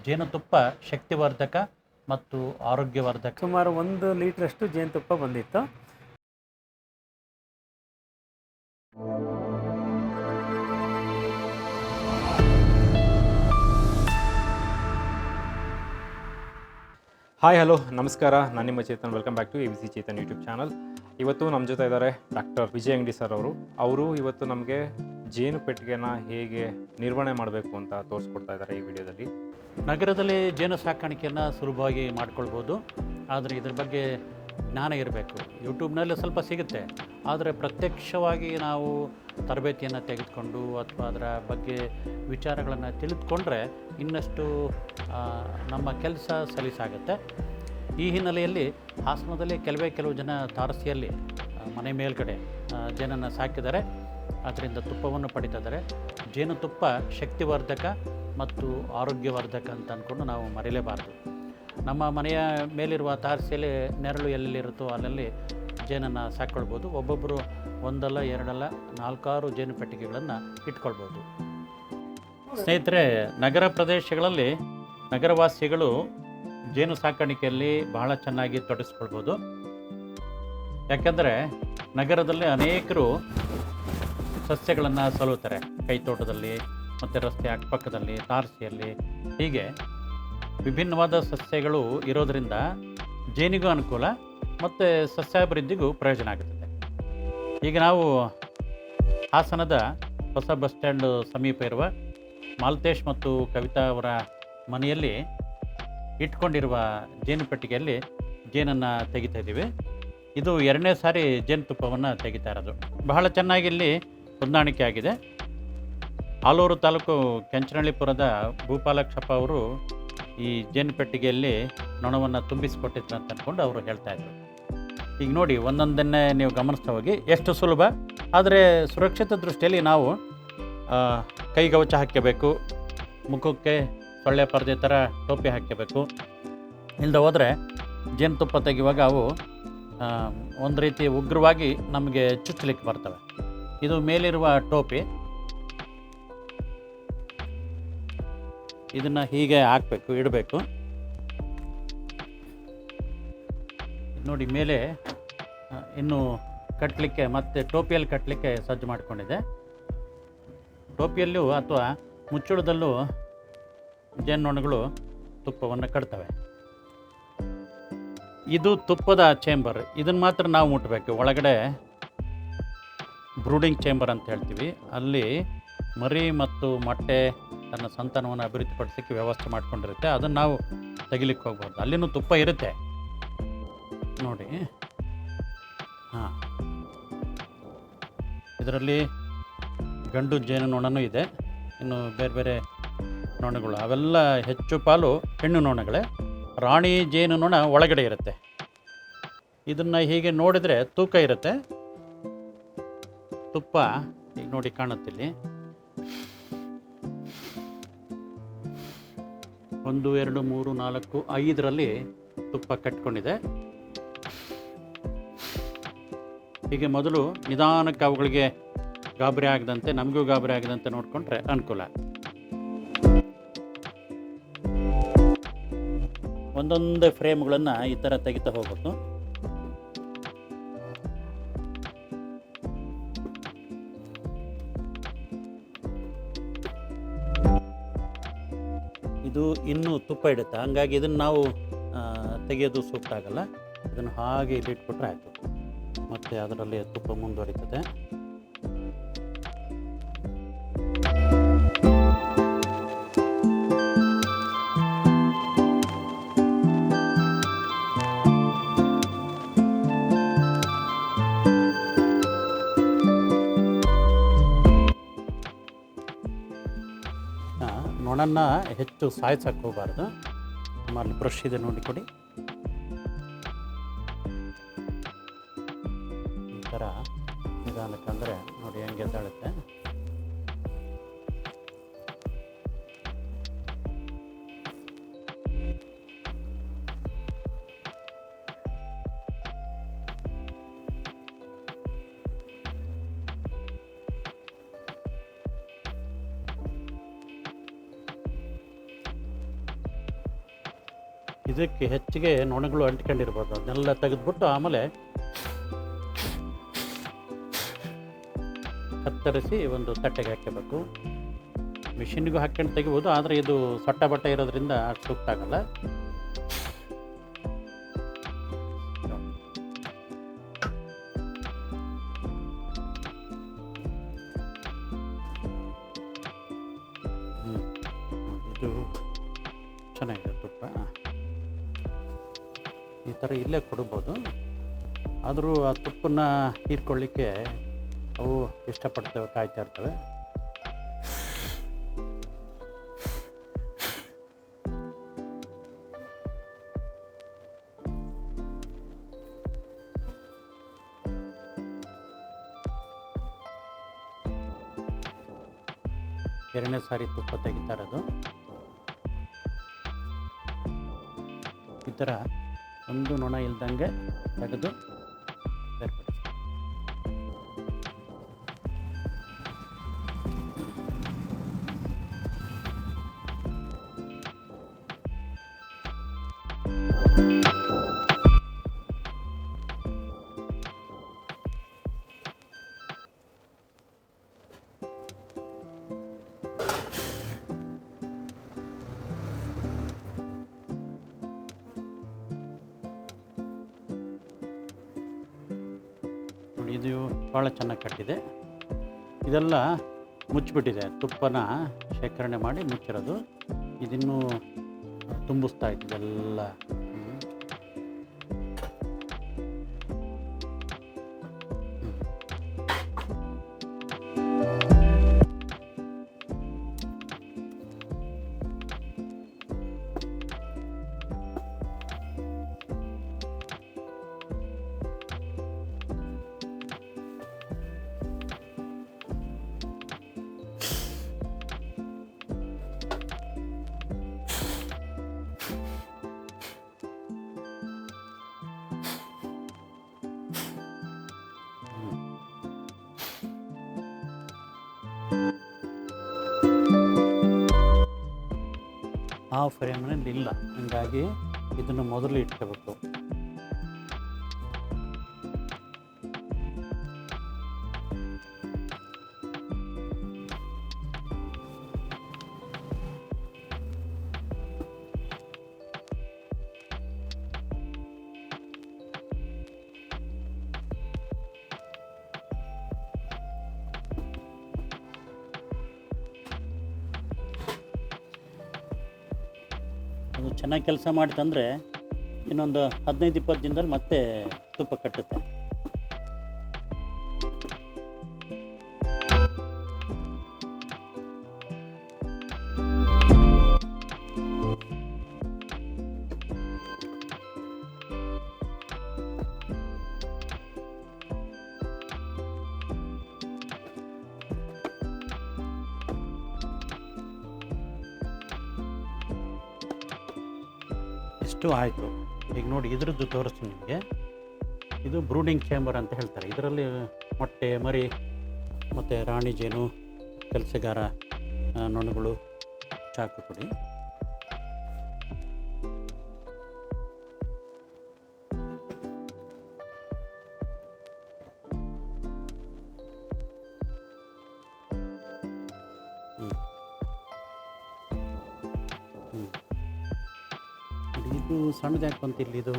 ಜೇನುತುಪ್ಪ ಶಕ್ತಿವರ್ಧಕ ಮತ್ತು ಆರೋಗ್ಯವರ್ಧಕ. ಸುಮಾರು 1 ಲೀಟ್ರಷ್ಟು ಜೇನುತುಪ್ಪ ಬಂದಿತ್ತು. ಹಾಯ್ ಹಲೋ ನಮಸ್ಕಾರ, ನಾನು ನಿಮ್ಮ Chetan. Welcome back to ABC Chetan YouTube channel. ಇವತ್ತು ನಮ್ಮ ಜೊತೆ ಇದ್ದಾರೆ ಡಾಕ್ಟರ್ ವಿಜಯ್ ಅಂಗಡಿ ಸರ್ ಅವರು ಇವತ್ತು ನಮಗೆ ಜೇನು ಪೆಟ್ಟಿಗೆನ ಹೇಗೆ ನಿರ್ವಹಣೆ ಮಾಡಬೇಕು ಅಂತ ತೋರಿಸ್ಕೊಡ್ತಾ ಇದ್ದಾರೆ ಈ ವಿಡಿಯೋದಲ್ಲಿ. ನಗರದಲ್ಲಿ ಜೇನು ಸಾಕಾಣಿಕೆಯನ್ನು ಸುಲಭವಾಗಿ ಮಾಡ್ಕೊಳ್ಬೋದು, ಆದರೆ ಇದ್ರ ಬಗ್ಗೆ ಜ್ಞಾನ ಇರಬೇಕು. ಯೂಟ್ಯೂಬ್ನಲ್ಲಿ ಸ್ವಲ್ಪ ಸಿಗುತ್ತೆ, ಆದರೆ ಪ್ರತ್ಯಕ್ಷವಾಗಿ ನಾವು ತರಬೇತಿಯನ್ನು ತೆಗೆದುಕೊಂಡು ಅಥವಾ ಅದರ ಬಗ್ಗೆ ವಿಚಾರಗಳನ್ನು ತಿಳಿದುಕೊಂಡ್ರೆ ಇನ್ನಷ್ಟು ನಮ್ಮ ಕೆಲಸ ಸಲೀಸಾಗುತ್ತೆ. ಈ ಹಿನ್ನೆಲೆಯಲ್ಲಿ ಹಾಸನದಲ್ಲಿ ಕೆಲವು ಜನ ತಾರಸಿಯಲ್ಲಿ ಮನೆ ಮೇಲ್ಗಡೆ ಜೇನನ್ನು ಸಾಕಿದ್ದಾರೆ, ಅದರಿಂದ ತುಪ್ಪವನ್ನು ಪಡಿತಿದ್ದಾರೆ. ಜೇನುತುಪ್ಪ ಶಕ್ತಿವರ್ಧಕ ಮತ್ತು ಆರೋಗ್ಯವರ್ಧಕ ಅಂತ ಅಂದ್ಕೊಂಡು ನಾವು ಮರೆಯಲೇಬಾರ್ದು. ನಮ್ಮ ಮನೆಯ ಮೇಲಿರುವ ತಾರಸಿಯಲ್ಲಿ ನೆರಳು ಎಲ್ಲೆಲ್ಲಿರುತ್ತೋ ಅಲ್ಲಲ್ಲಿ ಜೇನನ್ನು ಸಾಕ್ಕೊಳ್ಬೋದು. ಒಬ್ಬೊಬ್ಬರು 1 ಅಲ್ಲ 2 ಅಲ್ಲ 4-6 ಜೇನು ಪೆಟ್ಟಿಗೆಗಳನ್ನು ಇಟ್ಕೊಳ್ಬೋದು. ಸ್ನೇಹಿತರೆ, ನಗರ ಪ್ರದೇಶಗಳಲ್ಲಿ ನಗರವಾಸಿಗಳು ಜೇನು ಸಾಕಾಣಿಕೆಯಲ್ಲಿ ಬಹಳ ಚೆನ್ನಾಗಿ ತೊಡಗಿಸ್ಕೊಳ್ಬೋದು. ಯಾಕೆಂದರೆ ನಗರದಲ್ಲಿ ಅನೇಕರು ಸಸ್ಯಗಳನ್ನು ಸಲುತ್ತಾರೆ, ಕೈತೋಟದಲ್ಲಿ ಮತ್ತು ರಸ್ತೆ ಅಕ್ಕಪಕ್ಕದಲ್ಲಿ, ತಾರಸಿಯಲ್ಲಿ, ಹೀಗೆ ವಿಭಿನ್ನವಾದ ಸಸ್ಯಗಳು ಇರೋದರಿಂದ ಜೇನಿಗೂ ಅನುಕೂಲ ಮತ್ತು ಸಸ್ಯಾಭಿವೃದ್ಧಿಗೂ ಪ್ರಯೋಜನ ಆಗುತ್ತದೆ. ಈಗ ನಾವು ಹಾಸನದ ಹೊಸ ಬಸ್ ಸ್ಟ್ಯಾಂಡ್ ಸಮೀಪ ಇರುವ ಮಾಲ್ತೇಶ್ ಮತ್ತು ಕವಿತಾ ಅವರ ಮನೆಯಲ್ಲಿ ಇಟ್ಕೊಂಡಿರುವ ಜೇನು ಪೆಟ್ಟಿಗೆಯಲ್ಲಿ ಜೇನನ್ನು ತೆಗಿತಾ ಇದ್ದೀವಿ. ಇದು 2ನೇ ಸಾರಿ ಜೇನುತುಪ್ಪವನ್ನು ತೆಗಿತಾ ಇರೋದು. ಬಹಳ ಚೆನ್ನಾಗಿ ಇಲ್ಲಿ ಹೊಂದಾಣಿಕೆ ಆಗಿದೆ. ಆಲೂರು ತಾಲೂಕು ಕೆಂಚನಹಳ್ಳಿಪುರದ ಭೂಪಾಲಕ್ಷಪ್ಪ ಅವರು ಈ ಜೇನು ಪೆಟ್ಟಿಗೆಯಲ್ಲಿ ನೊಣವನ್ನು ತುಂಬಿಸಿಕೊಟ್ಟಿದ್ರು ಅಂತ ಅಂದ್ಕೊಂಡು ಅವರು ಹೇಳ್ತಾಯಿದ್ರು. ಈಗ ನೋಡಿ, ಒಂದೊಂದನ್ನೇ ನೀವು ಗಮನಿಸ್ತಾ ಹೋಗಿ ಎಷ್ಟು ಸುಲಭ. ಆದರೆ ಸುರಕ್ಷಿತ ದೃಷ್ಟಿಯಲ್ಲಿ ನಾವು ಕೈಗವಚ ಹಾಕಬೇಕು, ಮುಖಕ್ಕೆ ಸೊಳ್ಳೆ ಪರದೆ ಥರ ಟೋಪಿ ಹಾಕಬೇಕು. ಇಲ್ಲದೆ ಹೋದರೆ ಜೇನುತುಪ್ಪ ತೆಗೆಯುವಾಗ ಅವು ಒಂದು ರೀತಿ ಉಗ್ರವಾಗಿ ನಮಗೆ ಚುಚ್ಚಲಿಕ್ಕೆ ಬರ್ತವೆ. ಇದು ಮೇಲಿರುವ ಟೋಪಿ, ಇದನ್ನು ಹೀಗೆ ಹಾಕಬೇಕು, ಇಡಬೇಕು. ನೋಡಿ, ಮೇಲೆ ಇನ್ನು ಕಟ್ಟಲಿಕ್ಕೆ ಮತ್ತು ಟೋಪಿಯಲ್ಲಿ ಕಟ್ಟಲಿಕ್ಕೆ ಸಜ್ಜು ಮಾಡಿಕೊಂಡಿದೆ. ಟೋಪಿಯಲ್ಲೂ ಅಥವಾ ಮುಚ್ಚಳದಲ್ಲೂ ಜೇನುನೊಣಗಳು ತುಪ್ಪವನ್ನು ಕಟ್ತವೆ. ಇದು ತುಪ್ಪದ ಚೇಂಬರ್. ಇದನ್ನು ಮಾತ್ರ ನಾವು ಮುಟ್ಟಬೇಕು. ಒಳಗಡೆ ಬ್ರೂಡಿಂಗ್ ಚೇಂಬರ್ ಅಂತ ಹೇಳ್ತೀವಿ. ಅಲ್ಲಿ ಮರಿ ಮತ್ತು ಮೊಟ್ಟೆ ತನ್ನ ಸಂತಾನವನ್ನು ಅಭಿವೃದ್ಧಿಪಡಿಸೋಕ್ಕೆ ವ್ಯವಸ್ಥೆ ಮಾಡ್ಕೊಂಡಿರುತ್ತೆ. ಅದನ್ನು ನಾವು ತೆಗಿಲಿಕ್ಕೆ ಹೋಗ್ಬಾರ್ದು. ಅಲ್ಲಿನೂ ತುಪ್ಪ ಇರುತ್ತೆ ನೋಡಿ. ಹಾಂ, ಇದರಲ್ಲಿ ಗಂಡು ಜೇನುನೊಣನೂ ಇದೆ, ಇನ್ನು ಬೇರೆ ಬೇರೆ ನೊಣಗಳು, ಅವೆಲ್ಲ ಹೆಚ್ಚು ಪಾಲು ಹೆಣ್ಣು ನೊಣಗಳೇ. ರಾಣಿ ಜೇನುನೊಣ ಒಳಗಡೆ ಇರುತ್ತೆ. ಇದನ್ನು ಹೀಗೆ ನೋಡಿದರೆ ತೂಕ ಇರುತ್ತೆ. ತುಪ್ಪ ಈಗ ನೋಡಿ ಕಾಣುತ್ತಿಲ್ಲಿ 1 2 3 4 5ರಲ್ಲಿ ತುಪ್ಪ ಕಟ್ಕೊಂಡಿದೆ. ಹೀಗೆ ಮೊದಲು ನಿಧಾನಕ್ಕೆ ಅವುಗಳಿಗೆ ಗಾಬರಿ ಆಗದಂತೆ, ನಮಗೂ ಗಾಬರಿ ಆಗದಂತೆ ನೋಡಿಕೊಂಡ್ರೆ ಅನುಕೂಲ. ಒಂದೊಂದೇ ಫ್ರೇಮ್ಗಳನ್ನು ಈ ಥರ ತೆಗಿತಾ ಹೋಗ್ಬೇಕು. ಇದು ಇನ್ನೂ ತುಪ್ಪ ಇಡುತ್ತೆ, ಹಂಗಾಗಿ ಇದನ್ನು ನಾವು ತೆಗೆಯೋದು ಸೂಕ್ತ ಆಗಲ್ಲ. ಇದನ್ನು ಹಾಗೆ ಇಲ್ಲಿಟ್ಬಿಟ್ರೆ ಆಯಿತು, ಮತ್ತು ಅದರಲ್ಲಿ ತುಪ್ಪ ಮುಂದುವರಿತದೆ. ನೊಣನ್ನು ಹೆಚ್ಚು ಸಾಯಿಸಕ್ಕೆ ಹೋಗಬಾರ್ದು. ನಮ್ಮಲ್ಲಿ ಬ್ರಷ್ ಇದೆ ನೋಡಿ, ಕೊಡಿ. ಈ ಥರ ನಿಧಾನಕ್ಕೆ ಅಂದರೆ ನೋಡಿ ಹೆಂಗೆ ಎದ್ದಾಳುತ್ತೆ. ಇದಕ್ಕೆ ಹೆಚ್ಚಿಗೆ ನೊಣಗಳು ಅಂಟ್ಕೊಂಡಿರ್ಬೋದು. ಅದನ್ನೆಲ್ಲ ತೆಗೆದ್ಬಿಟ್ಟು ಆಮೇಲೆ ಕತ್ತರಿಸಿ ಒಂದು ತಟ್ಟೆಗೆ ಹಾಕಬೇಕು. ಮಿಷಿನ್ಗೂ ಹಾಕ್ಕೊಂಡು ತೆಗಿಬೋದು, ಆದರೆ ಇದು ಸೊಟ್ಟ ಬಟ್ಟೆ ಇರೋದ್ರಿಂದ ಅಷ್ಟು ಸೂಕ್ತ ಆಗಲ್ಲ. ಇದು ಚೆನ್ನಾಗಿದೆ ತುಪ್ಪ. ಈ ಥರ ಇಲ್ಲೇ ಕೊಡ್ಬೋದು, ಆದರೂ ಆ ತುಪ್ಪನ ಹೀರ್ಕೊಳ್ಳಿಕ್ಕೆ ಅವು ಇಷ್ಟಪಡ್ತವೆ, ಕಾಯ್ತಾ ಇರ್ತವೆ. ಎರಡನೇ ಸಾರಿ ತುಪ್ಪ ತೆಗಿತಾ ಇರೋದು. ಈ ಥರ ಒಂದು ನೊಣ ಇಲ್ದಂಗೆ ತೆಗೆದು ಬೇರ್ಪಡಿಸಿ. ನೋಡಿ, ಇದು ಭಾಳ ಚೆನ್ನಾಗಿ ಕಟ್ಟಿದೆ. ಇದೆಲ್ಲ ಮುಚ್ಚಿಬಿಟ್ಟಿದೆ, ತುಪ್ಪನ ಶೇಖರಣೆ ಮಾಡಿ ಮುಚ್ಚಿರೋದು. ಇದನ್ನು ತುಂಬಿಸ್ತಾ ಇತ್ತು ಇದೆಲ್ಲ. ಆ ಫ್ರೇಮ್ನಲ್ಲಿ ಇಲ್ಲ, ಹಂಗಾಗಿ ಇದನ್ನು ಮೊದಲು ಇಟ್ಕೋಬೇಕು. ಅದು ಚೆನ್ನಾಗಿ ಕೆಲಸ ಮಾಡಿತಂದರೆ ಇನ್ನೊಂದು 15-20 ದಿನದಲ್ಲಿ ಮತ್ತೆ ತುಪ್ಪ ಕಟ್ಟುತ್ತೆ. ಇಷ್ಟು ಆಯಿತು. ಈಗ ನೋಡಿ, ಇದ್ರದ್ದು ತೋರಿಸ್ತೀನಿ ನಿಮಗೆ. ಇದು ಬ್ರೂಡಿಂಗ್ ಚೇಂಬರ್ ಅಂತ ಹೇಳ್ತಾರೆ. ಇದರಲ್ಲಿ ಮೊಟ್ಟೆ, ಮರಿ ಮತ್ತು ರಾಣಿ ಜೇನು, ಕೆಲಸಗಾರ ನೊಣಗಳು, ಚಾಕು ಕೊಡಿ. ಇದು ಸಣ್ಣದು ಯಾಕೆ ಬಂತಿಲ್ಲ? ಇದು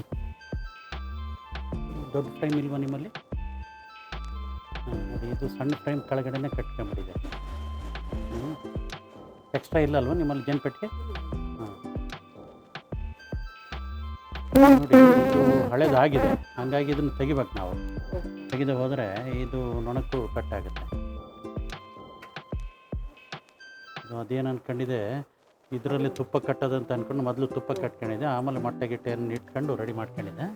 ದೊಡ್ಡ ಫ್ರೈಮ್ ಇಲ್ವಾ ನಿಮ್ಮಲ್ಲಿ? ನೋಡಿ, ಇದು ಸಣ್ಣ ಫ್ರೈಮ್ ಕೆಳಗಡೆನೇ ಕಟ್ಕೊಂಬಿಟ್ಟಿದೆ. ಎಕ್ಸ್ಟ್ರಾ ಇಲ್ಲ ಅಲ್ವಾ ನಿಮ್ಮಲ್ಲಿ ಜೇನುಪೆಟ್ಟಿಗೆ? ನೋಡಿ, ಇದು ಹಳೇದಾಗಿದೆ, ಹಾಗಾಗಿ ಇದನ್ನು ತೆಗಿಬೇಕು ನಾವು. ತೆಗೆದು ಹೋದರೆ ಇದು ನೊಣಕ್ಕೂ ಕಟ್ಟಾಗುತ್ತೆ. ಅದೇನು ಅಂದ್ಕೊಂಡಿದೆ, ಇದರಲ್ಲಿ ತುಪ್ಪ ಕಟ್ಟೋದಂತ ಅಂದ್ಕೊಂಡು ಮೊದಲು ತುಪ್ಪ ಕಟ್ಕೊಂಡಿದ್ದೆ, ಆಮೇಲೆ ಮೊಟ್ಟೆ ಗಿಟ್ಟೆಯನ್ನು ಇಟ್ಕೊಂಡು ರೆಡಿ ಮಾಡ್ಕೊಂಡಿದ್ದೆ.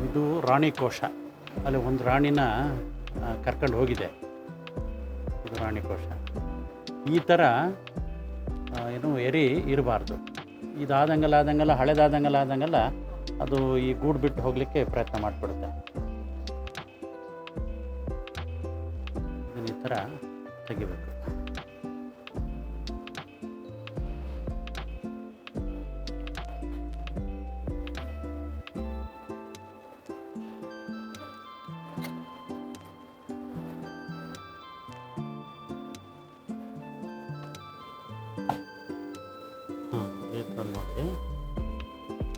ಇದು ರಾಣಿ ಕೋಶ. ಅಲ್ಲಿ ಒಂದು ರಾಣಿನ ಕರ್ಕೊಂಡು ಹೋಗಿದೆ. ಇದು ರಾಣಿ ಕೋಶ. ಈ ಥರ ಏನು ಎರಿ ಇರಬಾರ್ದು. ಇದಾದಂಗೆಲ್ಲ ಹಳೇದಾದಂಗೆಲ್ಲ ಅದು ಈ ಗೂಡು ಬಿಟ್ಟು ಹೋಗಲಿಕ್ಕೆ ಪ್ರಯತ್ನ ಮಾಡಿಬಿಡುತ್ತೆ. ಇದನ್ನು ಈ ಥರ ತೆಗಿಬೇಕು. ಈ ಥರ ನೋಡಿ,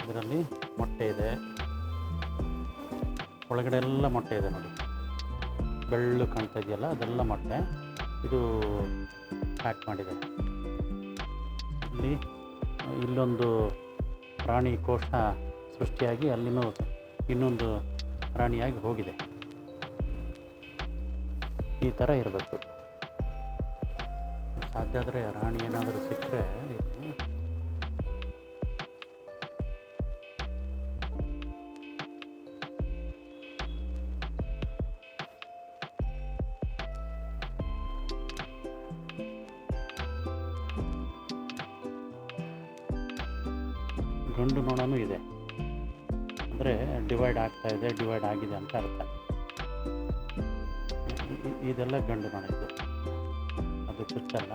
ಇದರಲ್ಲಿ ಮೊಟ್ಟೆ ಇದೆ, ಒಳಗಡೆ ಎಲ್ಲ ಮೊಟ್ಟೆ ಇದೆ ನೋಡಿ, ಬೆಳ್ಳು ಕಾಣ್ತಾ ಇದೆಯಲ್ಲ ಅದೆಲ್ಲ ಮೊಟ್ಟೆ. ಇದು ಪ್ಯಾಕ್ ಮಾಡಿದೆ. ಇಲ್ಲೊಂದು ಪ್ರಾಣಿ ಕೋಶ ಸೃಷ್ಟಿಯಾಗಿ ಅಲ್ಲಿನೂ ಇನ್ನೊಂದು ಪ್ರಾಣಿಯಾಗಿ ಹೋಗಿದೆ. ಈ ಥರ ಇರಬೇಕು. ಸಾಧ್ಯ ಆದರೆ ರಾಣಿ ಏನಾದರೂ ಸಿಕ್ಕರೆ ಗಂಡು ನೊಣನೂ ಇದೆ, ಅಂದರೆ ಡಿವೈಡ್ ಆಗಿದೆ ಅಂತ ಅರ್ಥ. ಇದೆಲ್ಲ ಗಂಡು ನೊಣ, ಇದು ಅದು ಚುಚ್ಚಲ್ಲ.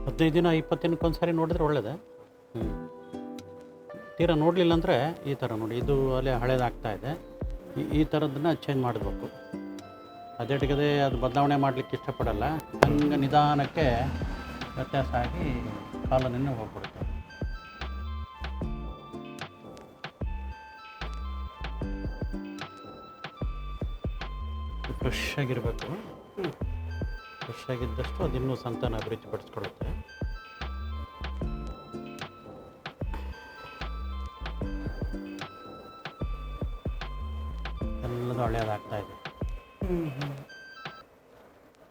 ಹದಿನೈದು ದಿನ 20 ದಿನಕ್ಕೊಂದು ಸಾರಿ ನೋಡಿದ್ರೆ ಒಳ್ಳೆಯದೇ. ತೀರಾ ನೋಡಲಿಲ್ಲ ಅಂದರೆ ಈ ಥರ ನೋಡಿ, ಇದು ಅಲ್ಲೇ ಹಳೇದಾಗ್ತಾ ಇದೆ. ಈ ಥರದನ್ನ ಚೇಂಜ್ ಮಾಡಬೇಕು. ಅದೇಟಿಗದೆ ಅದು ಬದಲಾವಣೆ ಮಾಡಲಿಕ್ಕೆ ಇಷ್ಟಪಡಲ್ಲ. ಹಂಗೆ ನಿಧಾನಕ್ಕೆ ವ್ಯತ್ಯಾಸ ಆಗಿ ಕಾಲನಿಂದ ಹೋಗ್ಬಿಡುತ್ತೆ. ಫ್ರೆಶ್ ಆಗಿರಬೇಕು. ಫ್ರೆಶ್ ಆಗಿದ್ದಷ್ಟು ಅದಿನ್ನೂ ಸಂತಾನ ಅಭಿವೃದ್ಧಿ ಪಡಿಸ್ಕೊಳ್ಳುತ್ತೆ. ಎಲ್ಲದೂ ಹಳೆಯದಾಗ್ತಾ ಇದೆ.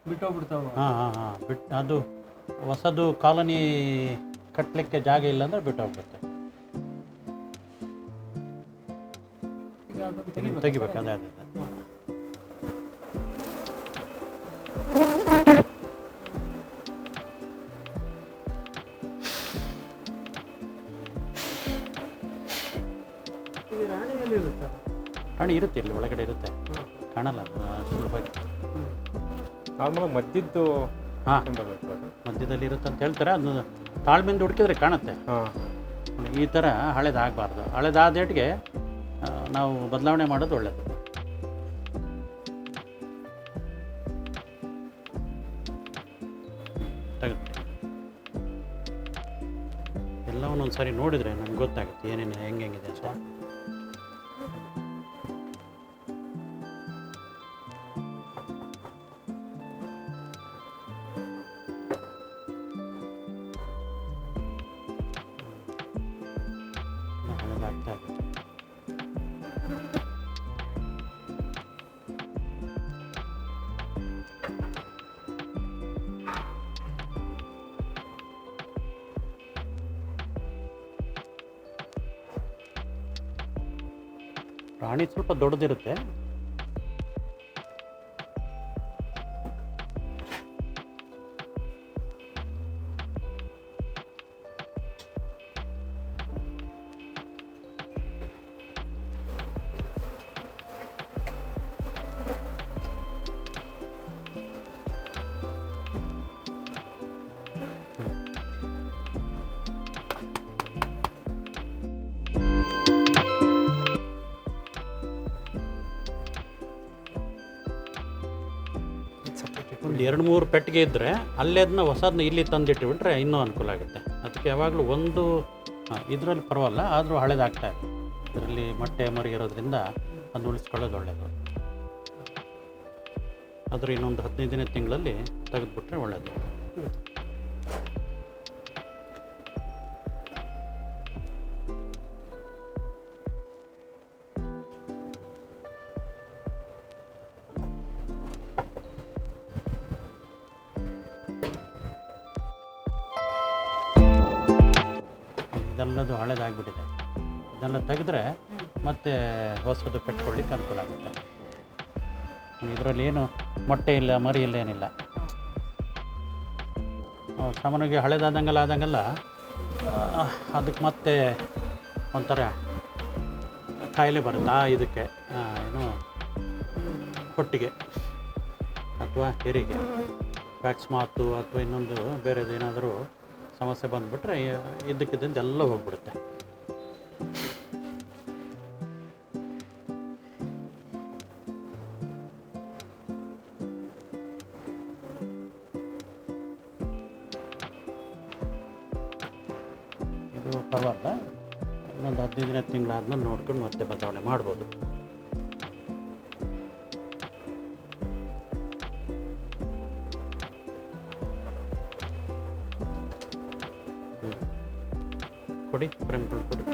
ಬಿಟ್ಟೋಗ್ಬಿಡ್ತಾವ. ಅದು ಹೊಸದು ಕಾಲನಿ ಕಟ್ಟಲಿಕ್ಕೆ ಜಾಗ ಇಲ್ಲ ಅಂದರೆ ಬಿಟ್ಟೋಗ್ಬಿಡುತ್ತೆ. ತೆಗಿಬೇಕು. ಅದೇ ರಾಣಿ ಇರುತ್ತೆ, ಇಲ್ಲಿ ಒಳಗಡೆ ಇರುತ್ತೆ, ಕಾಣಲ್ಲ ಸುಲಭವಾಗಿ. ನಾರ್ಮಲ್ ಮಧ್ಯದ್ದು ಮಧ್ಯದಲ್ಲಿ ಇರುತ್ತೆ ಅಂತ ಹೇಳ್ತಾರೆ. ಅದನ್ನ ತಾಳ್ಮೆಯಿಂದ ಹುಡುಕಿದ್ರೆ ಕಾಣುತ್ತೆ. ಈ ಥರ ಹಳೇದಾಗಬಾರ್ದು. ಹಳೇದಾದೇಟಿಗೆ ನಾವು ಬದಲಾವಣೆ ಮಾಡೋದು ಒಳ್ಳೆಯದು. ಎಲ್ಲವನ್ನೊಂದು ಸಾರಿ ನೋಡಿದರೆ ನಮ್ಗೆ ಗೊತ್ತಾಗುತ್ತೆ ಏನೇನು ಹೆಂಗಿದೆ ಅಂತ. ಪ್ರಾಣಿ ಸ್ವಲ್ಪ ದೊಡ್ಡದಿರುತ್ತೆ. ಒಂದು 2-3 ಪೆಟ್ಟಿಗೆ ಇದ್ದರೆ ಅಲ್ಲೇ ಅದನ್ನ ಹೊಸದನ್ನ ಇಲ್ಲಿ ತಂದಿಟ್ಟುಬಿಟ್ರೆ ಇನ್ನೂ ಅನುಕೂಲ ಆಗುತ್ತೆ. ಅದಕ್ಕೆ ಯಾವಾಗಲೂ ಒಂದು ಇದರಲ್ಲಿ ಪರವಾಗಿಲ್ಲ, ಆದರೂ ಹಳೇದಾಗ್ತಾ ಇದೆ. ಇದರಲ್ಲಿ ಮೊಟ್ಟೆ ಮರಿ ಇರೋದ್ರಿಂದ ಅದು ಉಳಿಸ್ಕೊಳ್ಳೋದು ಒಳ್ಳೆಯದು. ಆದರೆ ಇನ್ನೊಂದು 15 ತಿಂಗಳಲ್ಲಿ ತೆಗೆದುಬಿಟ್ರೆ ಒಳ್ಳೆಯದು. ಇದೆಲ್ಲದು ಹಳೇದಾಗಿಬಿಟ್ಟಿದೆ. ಇದೆಲ್ಲ ತೆಗೆದ್ರೆ ಮತ್ತೆ ಹೊಸದು ಕಟ್ಕೊಳ್ಳಿಕ್ಕೆ ಅನುಕೂಲ ಆಗುತ್ತೆ. ಇದರಲ್ಲಿ ಏನು ಮೊಟ್ಟೆ ಇಲ್ಲ, ಮರಿ ಇಲ್ಲ, ಏನಿಲ್ಲ. ಸಾಮಾನ್ಯವಾಗಿ ಹಳೇದಾದಂಗೆಲ್ಲ ಅದಕ್ಕೆ ಮತ್ತೆ ಒಂಥರ ಕಾಯಿಲೆ ಬರುತ್ತೆ ಇದಕ್ಕೆ, ಏನು ಹೊಟ್ಟಿಗೆ ಅಥವಾ ಹೆರಿಗೆ, ವ್ಯಾಕ್ಸ್ ಮಾತು ಅಥವಾ ಇನ್ನೊಂದು ಬೇರೆದು ಏನಾದರೂ ಸಮಸ್ಯೆ ಬಂದುಬಿಟ್ರೆ ಇದ್ದಕ್ಕಿದ್ದಂತೆ ಎಲ್ಲ ಹೋಗ್ಬಿಡುತ್ತೆ. ಇದು ಪರವಾಗಿಲ್ಲ, ಇನ್ನೊಂದು 15 ತಿಂಗಳಾದ್ಮೇಲೆ ನೋಡ್ಕೊಂಡು ಮತ್ತೆ ಬದಲಾವಣೆ ಮಾಡ್ಬೋದು. ಕೊಡಿ ಫ್ರೇಮ್ಗಳು ಕೊಡಿ,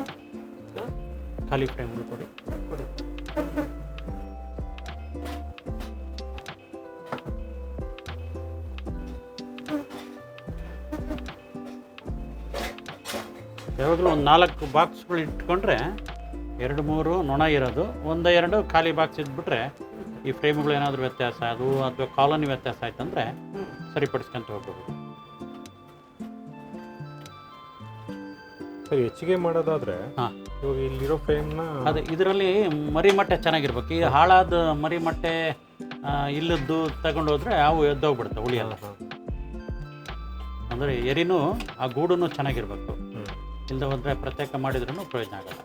ಖಾಲಿ ಫ್ರೇಮ್ಗಳು ಕೊಡಿ. ಯಾವಾಗಲೂ ಒಂದು 4 ಬಾಕ್ಸ್ಗಳು ಇಟ್ಕೊಂಡ್ರೆ 2-3 ನೊಣ ಇರೋದು, 1-2 ಖಾಲಿ ಬಾಕ್ಸ್ ಇದ್ಬಿಟ್ರೆ ಈ ಫ್ರೇಮ್ಗಳು ಏನಾದರೂ ವ್ಯತ್ಯಾಸ ಅದು ಅಥವಾ ಕಾಲೋನಿ ವ್ಯತ್ಯಾಸ ಆಯ್ತಂದರೆ ಸರಿಪಡಿಸ್ಕೊಂತ ಹೋಗ್ಬೋದು. ಸರಿ, ಹೆಚ್ಚಿಗೆ ಮಾಡೋದಾದರೆ ಹಾಂ, ಇವಾಗ ಇಲ್ಲಿರೋ ಫ್ರೇಮ್ನ ಅದು ಇದರಲ್ಲಿ ಮರಿ ಮೊಟ್ಟೆ ಚೆನ್ನಾಗಿರ್ಬೇಕು. ಈ ಹಾಳಾದ ಮರಿ ಮೊಟ್ಟೆ ಇಲ್ಲದ್ದು ತಗೊಂಡು ಹೋದರೆ ಅವು ಎದ್ದೋಗ್ಬಿಡುತ್ತೆ, ಉಳಿಯಲ್ಲ. ಅಂದರೆ ಎರಿನೂ ಆ ಗೂಡೂ ಚೆನ್ನಾಗಿರ್ಬೇಕು, ಇಲ್ಲದೆ ಹೋದರೆ ಪ್ರತ್ಯೇಕ ಮಾಡಿದ್ರೂ ಪ್ರಯೋಜನ ಆಗಲ್ಲ.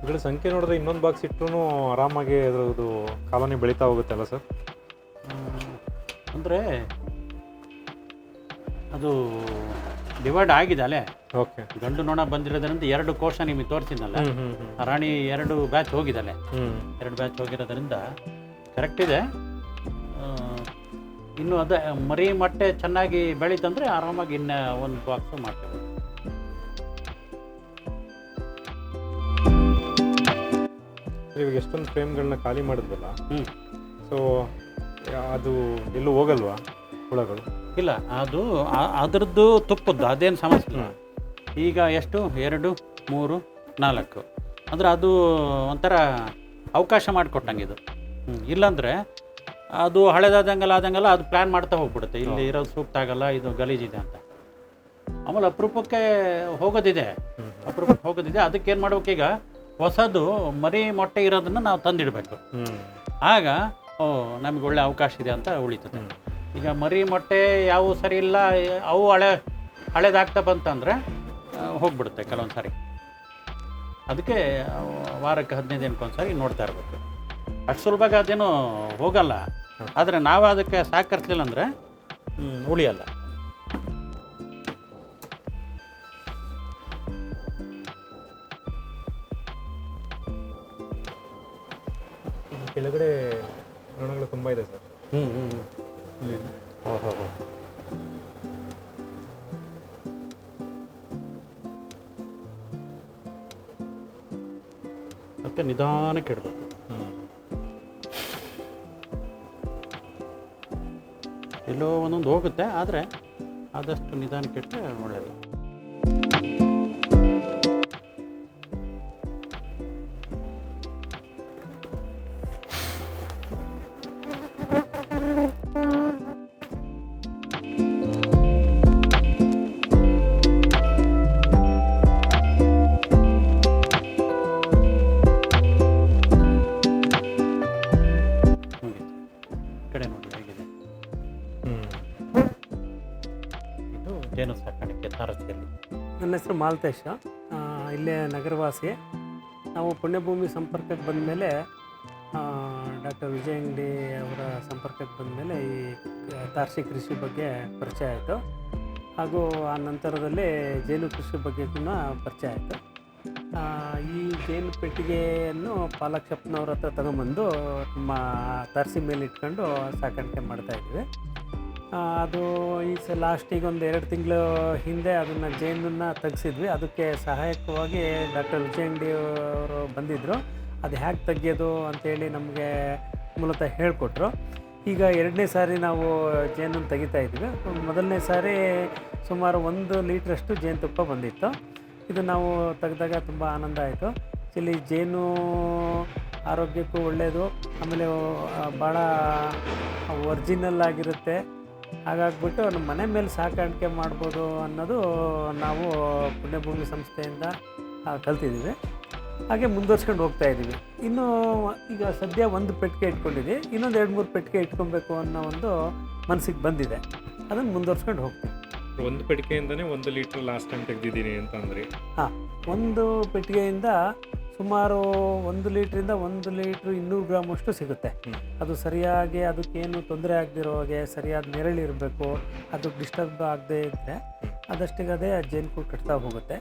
ಗಳ ಸಂಖ್ಯೆ ನೋಡಿದ್ರೆ ಇನ್ನೊಂದು ಬಾಕ್ಸ್ ಇಟ್ಟರು ಆರಾಮಾಗಿ ಅದರದ್ದು ಕಾಲೋನಿ ಬೆಳೀತಾ ಹೋಗುತ್ತಲ್ಲ ಸರ್? ಅಂದರೆ ಅದು ಡಿವೈಡ್ ಆಗಿದೆ ಅಲ್ಲೇ. ಓಕೆ, ಗಂಡು ನೊಣ ಬಂದಿರೋದ್ರಿಂದ 2 ಕೋಶ ನಿಮಗೆ ತೋರಿಸಿದ್ನಲ್ಲ, ರಾಣಿ 2 ಬ್ಯಾಚ್ ಹೋಗಿದ್ದಲ್ಲೇ, 2 ಬ್ಯಾಚ್ ಹೋಗಿರೋದ್ರಿಂದ ಕರೆಕ್ಟ್ ಇದೆ. ಇನ್ನು ಅದೇ ಮರಿ ಮೊಟ್ಟೆ ಚೆನ್ನಾಗಿ ಬೆಳೀತಂದರೆ ಆರಾಮಾಗಿ ಇನ್ನೂ 1 ಬಾಕ್ಸು ಮಾಡ್ಕೋಬೋದು. ಇವಾಗ ಎಷ್ಟೊಂದು ಫ್ರೇಮ್ಗಳನ್ನ ಖಾಲಿ ಮಾಡಿದ್ವಲ್ಲ, ಹ್ಞೂ, ಸೊ ಅದು ಎಲ್ಲೂ ಹೋಗಲ್ವಾ ಹುಳಗಳು? ಇಲ್ಲ, ಅದು ಅದರದ್ದು ತುಪ್ಪದ್ದು ಅದೇನು ಸಮಸ್ಯೆ ಇಲ್ಲ. ಈಗ ಎಷ್ಟು 2, 3, 4 ಅಂದರೆ ಅದು ಒಂಥರ ಅವಕಾಶ ಮಾಡಿಕೊಟ್ಟಂಗೆ ಇದು. ಇಲ್ಲಾಂದರೆ ಅದು ಹಳೇದಾದಂಗೆಲ್ಲ ಅದು ಪ್ಲ್ಯಾನ್ ಮಾಡ್ತಾ ಹೋಗ್ಬಿಡುತ್ತೆ, ಇಲ್ಲಿ ಇರೋದು ಸೂಕ್ತ ಆಗಲ್ಲ, ಇದು ಗಲೀಜಿದೆ ಅಂತ. ಆಮೇಲೆ ಅಪರೂಪಕ್ಕೆ ಹೋಗೋದಿದೆ, ಅದಕ್ಕೇನು ಮಾಡ್ಬೇಕು, ಈಗ ಹೊಸದು ಮರಿ ಮೊಟ್ಟೆ ಇರೋದನ್ನು ನಾವು ತಂದಿಡಬೇಕು. ಆಗ ನಮಗೆ ಒಳ್ಳೆ ಅವಕಾಶ ಇದೆ ಅಂತ ಉಳಿತದೆ. ಈಗ ಮರಿ ಮೊಟ್ಟೆ ಯಾವ ಸರಿ ಇಲ್ಲ, ಅವು ಹಳೇದಾಗ್ತಾ ಬಂತಂದರೆ ಹೋಗ್ಬಿಡುತ್ತೆ ಕೆಲವೊಂದು ಸಾರಿ. ಅದಕ್ಕೆ ವಾರಕ್ಕೆ 15 ದಿನಕ್ಕೊಂದು ಸಾರಿ ನೋಡ್ತಾ ಇರಬೇಕು. ಅಷ್ಟು ಸುಲಭವಾಗಿ ಅದೇನು ಹೋಗಲ್ಲ, ಆದರೆ ನಾವು ಅದಕ್ಕೆ ಸಹಕರಿಸಲಿಲ್ಲ ಅಂದರೆ ಉಳಿಯಲ್ಲ. ಕೆಳಗಡೆ ನೊಣಗಳು ತುಂಬ ಇದೆ ಸರ್. ಓಹೋ, ಮತ್ತೆ ನಿಧಾನಕ್ಕೆ ಇಡಬೇಕು. ಎಲ್ಲೋ ಒಂದೊಂದು ಹೋಗುತ್ತೆ, ಆದರೆ ಆದಷ್ಟು ನಿಧಾನಕ್ಕೆ ಇಟ್ಟರೆ ಒಳ್ಳೆಯದು. ಕಡೆ ನೋಡಿ ಹೇಗಿದೆ. ಇದು ಜೇನು ಸಾಕಾಣಿಕೆ ತಾರಸಿಯಲ್ಲಿ. ನನ್ನ ಹೆಸರು ಮಾಲ್ತೇಶ, ಇಲ್ಲೇ ನಗರವಾಸಿ. ನಾವು ಪುಣ್ಯಭೂಮಿ ಸಂಪರ್ಕಕ್ಕೆ ಬಂದ ಮೇಲೆ ಡಾಕ್ಟರ್ ವಿಜಯ ಅಂಗಡಿ ಅವರ ಸಂಪರ್ಕಕ್ಕೆ ಬಂದ ಮೇಲೆ ಈ ತಾರಸಿ ಕೃಷಿ ಬಗ್ಗೆ ಪರಿಚಯ ಆಯಿತು. ಹಾಗೂ ಆ ನಂತರದಲ್ಲಿ ಜೇನು ಕೃಷಿ ಬಗ್ಗೆ ಕೂಡ ಪರಿಚಯ ಆಯಿತು. ಈ ಜೇನು ಪೆಟ್ಟಿಗೆಯನ್ನು ಪಾಲಕ್ಷಪ್ಪನವ್ರ ಹತ್ರ ತಗೊಂಬಂದು ನಮ್ಮ ತಾರಸಿ ಮೇಲೆ ಇಟ್ಕೊಂಡು ಸಾಕಾಣಿಕೆ ಮಾಡ್ತಾಯಿದ್ವಿ. ಅದು ಈ ಲಾಸ್ಟಿಗೆ ಒಂದು 2 ತಿಂಗಳು ಹಿಂದೆ ಅದನ್ನು ಜೇನನ್ನು ತೆಗೆಸಿದ್ವಿ. ಅದಕ್ಕೆ ಸಹಾಯಕವಾಗಿ ಡಾಕ್ಟರ್ ವಿಜಯ ಅಂಗಡಿ ಅವರು ಬಂದಿದ್ದರು. ಅದು ಹೇಗೆ ತೆಗಿಯೋದು ಅಂತೇಳಿ ನಮಗೆ ಮೂಲತಃ ಹೇಳಿಕೊಟ್ರು. ಈಗ 2ನೇ ಸಾರಿ ನಾವು ಜೇನನ್ನು ತೆಗಿತಾ ಇದ್ದೀವಿ. ಮೊದಲನೇ ಸಾರಿ ಸುಮಾರು 1 ಲೀಟ್ರಷ್ಟು ಜೇನುತುಪ್ಪ ಬಂದಿತ್ತು. ಇದು ನಾವು ತೆಗೆದಾಗ ತುಂಬ ಆನಂದ ಆಯಿತು. ಆ್ಯಕ್ಚುಲಿ ಜೇನು ಆರೋಗ್ಯಕ್ಕೂ ಒಳ್ಳೆಯದು, ಆಮೇಲೆ ಭಾಳ ಒರ್ಜಿನಲ್ ಆಗಿರುತ್ತೆ. ಹಾಗಾಗ್ಬಿಟ್ಟು ನಮ್ಮ ಮನೆ ಮೇಲೆ ಸಾಕಾಣಿಕೆ ಮಾಡ್ಬೋದು ಅನ್ನೋದು ನಾವು ಪುಣ್ಯಭೂಮಿ ಸಂಸ್ಥೆಯಿಂದ ಕಲ್ತಿದ್ದೀವಿ. ಹಾಗೆ ಮುಂದುವರ್ಸ್ಕೊಂಡು ಹೋಗ್ತಾ ಇದ್ದೀವಿ. ಇನ್ನೂ ಈಗ ಸದ್ಯ 1 ಪೆಟ್ಟಿಗೆ ಇಟ್ಕೊಂಡಿದ್ದೀವಿ, ಇನ್ನೊಂದು 2-3 ಪೆಟ್ಟಿಗೆ ಇಟ್ಕೊಬೇಕು ಅನ್ನೋ ಒಂದು ಮನಸ್ಸಿಗೆ ಬಂದಿದೆ. ಅದನ್ನು ಮುಂದುವರ್ಸ್ಕೊಂಡು ಹೋಗ್ತೀವಿ. 1 ಪೆಟ್ಟಿಗೆಯಿಂದನೇ 1 ಲೀಟ್ರ್ ಲಾಸ್ಟ್ ಟೈಮ್ ತೆಗೆದಿದ್ದೀನಿ ಅಂತ ಅಂದರೆ? ಹಾಂ, 1 ಪೆಟ್ಟಿಗೆಯಿಂದ ಸುಮಾರು 1 ಲೀಟ್ರಿಂದ 1 ಲೀಟ್ರ್ 200 ಗ್ರಾಮಷ್ಟು ಸಿಗುತ್ತೆ. ಅದು ಸರಿಯಾಗಿ ಅದಕ್ಕೇನು ತೊಂದರೆ ಆಗದಿರೋ ಹಾಗೆ ಸರಿಯಾದ ನೆರಳಿರಬೇಕು. ಅದು ಡಿಸ್ಟರ್ಬ್ ಆಗದೇ ಇದ್ದರೆ ಅದಷ್ಟಿಗೆ ಅದೇ ಜೇನುಕೂಡು ಕಟ್ತಾ ಹೋಗುತ್ತೆ.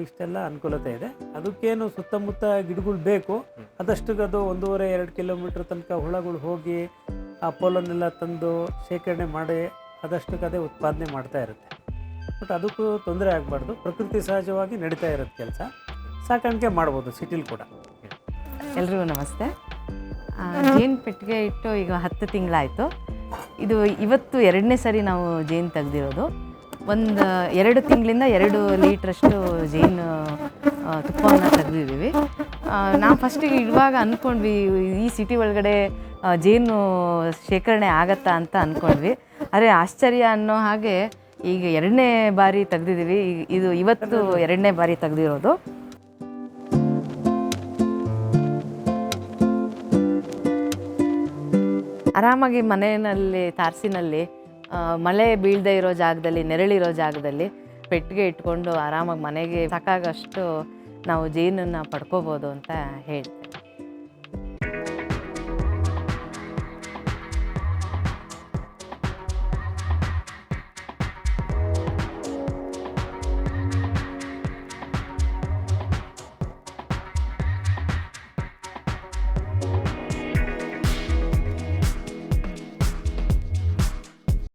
ಇಷ್ಟೆಲ್ಲ ಅನುಕೂಲತೆ ಇದೆ. ಅದಕ್ಕೇನು ಸುತ್ತಮುತ್ತ ಗಿಡಗಳು ಬೇಕು, ಅದಷ್ಟಿಗೆ ಅದು 1.5-2 ಕಿಲೋಮೀಟ್ರ್ ತನಕ ಹುಳಗಳು ಹೋಗಿ ಆ ಪೋಲನ್ನೆಲ್ಲ ತಂದು ಶೇಖರಣೆ ಮಾಡಿ ಅದಷ್ಟಕ್ಕೆ ಅದೇ ಉತ್ಪಾದನೆ ಮಾಡ್ತಾ ಇರುತ್ತೆ. ಬಟ್ ಅದಕ್ಕೂ ತೊಂದರೆ ಆಗಬಾರ್ದು, ಪ್ರಕೃತಿ ಸಹಜವಾಗಿ ನಡೀತಾ ಇರೋದು ಕೆಲಸ. ಸಾಕಾಣಿಕೆ ಮಾಡ್ಬೋದು ಸಿಟಿಲಿ ಕೂಡ. ಎಲ್ರಿಗೂ ನಮಸ್ತೆ. ಜೇನು ಪೆಟ್ಟಿಗೆ ಇಟ್ಟು ಈಗ 10 ತಿಂಗಳಾಯಿತು. ಇದು ಇವತ್ತು 2ನೇ ಸರಿ ನಾವು ಜೇನು ತೆಗೆದಿರೋದು. 2 ತಿಂಗಳಿಂದ 2 ಲೀಟ್ರಷ್ಟು ಜೇನು ತುಪ್ಪವನ್ನು ತೆಗೆದಿದ್ದೀವಿ. ನಾವು ಫಸ್ಟಿಗೆ ಇಡುವಾಗ ಅಂದ್ಕೊಂಡ್ವಿ ಈ ಸಿಟಿ ಒಳಗಡೆ ಜೇನು ಶೇಖರಣೆ ಆಗತ್ತಾ ಅಂತ ಅಂದ್ಕೊಂಡ್ವಿ. ಆದರೆ ಆಶ್ಚರ್ಯ ಅನ್ನೋ ಹಾಗೆ ಈಗ 2ನೇ ಬಾರಿ ತೆಗೆದಿದ್ದೀವಿ. ಇದು ಇವತ್ತು 2ನೇ ಬಾರಿ ತೆಗೆದಿರೋದು. ಆರಾಮಾಗಿ ಮನೆಯಲ್ಲಿ ತಾರಸಿನಲ್ಲಿ ಮಳೆ ಬೀಳದೇ ಇರೋ ಜಾಗದಲ್ಲಿ, ನೆರಳಿರೋ ಜಾಗದಲ್ಲಿ ಪೆಟ್ಟಿಗೆ ಇಟ್ಕೊಂಡು ಆರಾಮಾಗಿ ಮನೆಗೆ ಸಾಕಾಗಷ್ಟು ನಾವು ಜೇನನ್ನು ಪಡ್ಕೋಬೋದು ಅಂತ ಹೇಳ್ತೇವೆ.